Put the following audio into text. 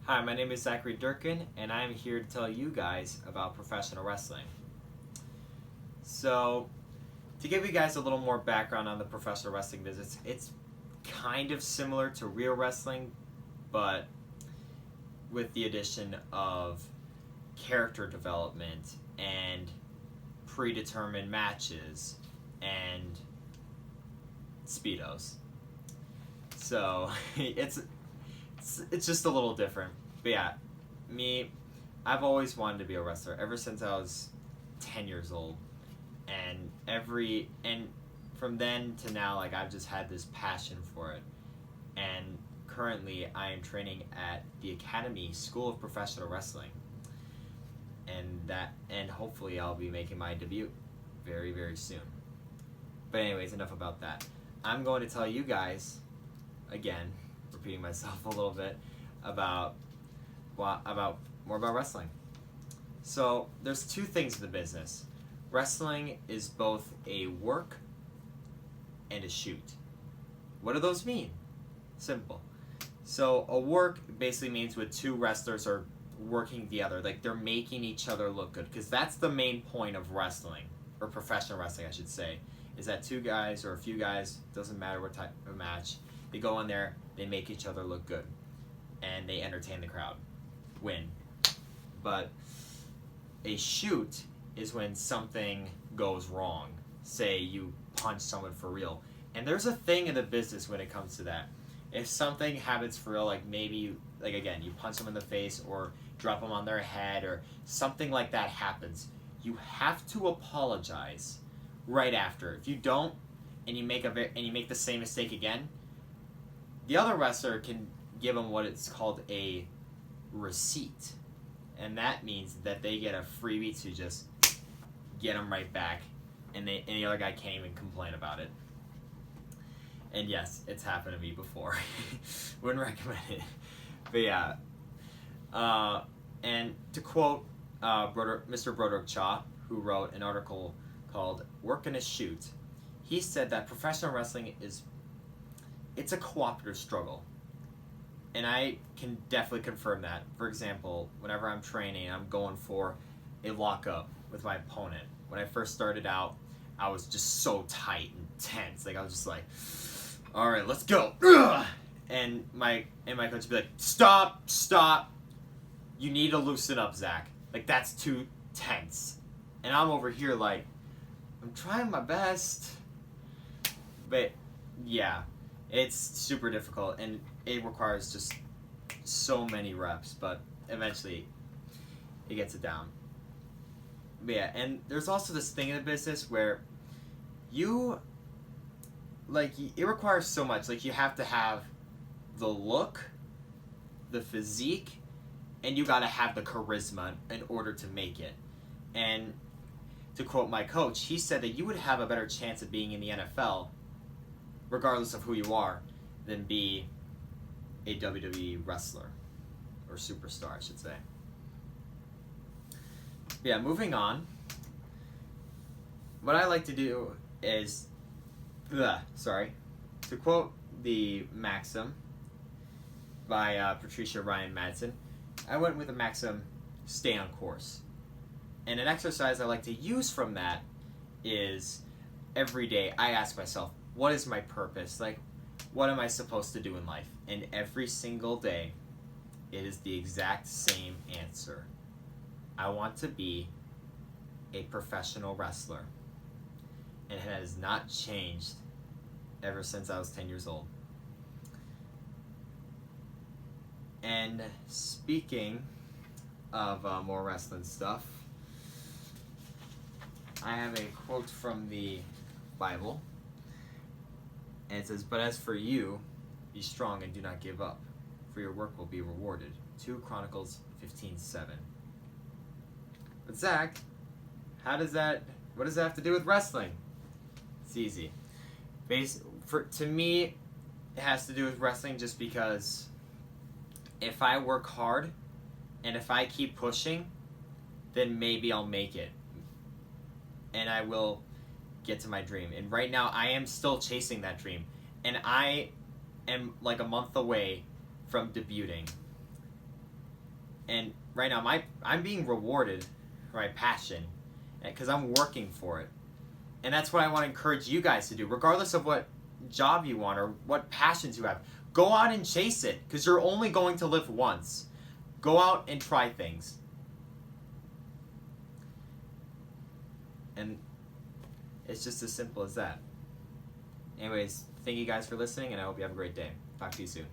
Hi, my name is Zachary Durkin, and I'm here to tell you guys about professional wrestling. So, to give you guys a little more background on the professional wrestling business, it's kind of similar to real wrestling, but with the addition of character development and predetermined matches and speedos. So, it's just a little different. But yeah, I've always wanted to be a wrestler ever since I was 10 years old. And from then to now, I've just had this passion for it. And currently I am training at the Academy School of Professional Wrestling. And hopefully I'll be making my debut very, very soon. But anyways, enough about that. I'm going to tell you guys, again, repeating myself a little bit, about more about wrestling. So there's two things in the business. Wrestling is both a work and a shoot. What do those mean? Simple. So a work basically means when two wrestlers are working together, they're making each other look good, because that's the main point of wrestling, or professional wrestling I should say, is that two guys or a few guys, doesn't matter what type of match, they go in there, they make each other look good, and they entertain the crowd, win. But a shoot is when something goes wrong. Say you punch someone for real. And there's a thing in the business when it comes to that. If something happens for real, maybe again, you punch them in the face or drop them on their head or something like that happens, you have to apologize right after. If you don't, and you make the same mistake again, the other wrestler can give them what it's called a receipt. And that means that they get a freebie to just get them right back, and the other guy can't even complain about it. And yes, it's happened to me before. Wouldn't recommend it. But yeah. And to quote Mr. Broderick Cha, who wrote an article called Work and a Shoot, he said that professional wrestling it's a cooperative struggle. And I can definitely confirm that. For example, whenever I'm training, I'm going for a lockup with my opponent. When I first started out, I was just so tight and tense. I was just like, all right, let's go. And my coach would be like, stop. You need to loosen up, Zach. That's too tense. And I'm over here I'm trying my best. But yeah, it's super difficult, and it requires just so many reps, but eventually it gets it down. But yeah, and there's also this thing in the business where it requires so much. You have to have the look, the physique, and you gotta have the charisma in order to make it. And to quote my coach, he said that you would have a better chance of being in the NFL, regardless of who you are, than be a WWE wrestler, or superstar, I should say. Yeah, moving on. What I like to do is, to quote the maxim by Patricia Ryan Madsen, I went with the maxim, stay on course. And an exercise I like to use from that is, every day I ask myself, what is my purpose? What am I supposed to do in life? And every single day, it is the exact same answer. I want to be a professional wrestler. And it has not changed ever since I was 10 years old. And speaking of more wrestling stuff, I have a quote from the Bible. And it says, "But as for you, be strong and do not give up, for your work will be rewarded." 2 Chronicles 15:7. But Zach, what does that have to do with wrestling? It's easy. To me, it has to do with wrestling just because if I work hard and if I keep pushing, then maybe I'll make it. And I will get to my dream. And right now I am still chasing that dream, and I am a month away from debuting And right now, I'm being rewarded for my passion because I'm working for it. And that's what I want to encourage you guys to do, regardless of what job you want or what passions you have. Go out and chase it, because you're only going to live once. Go out and try things. And it's just as simple as that. Anyways, thank you guys for listening, and I hope you have a great day. Talk to you soon.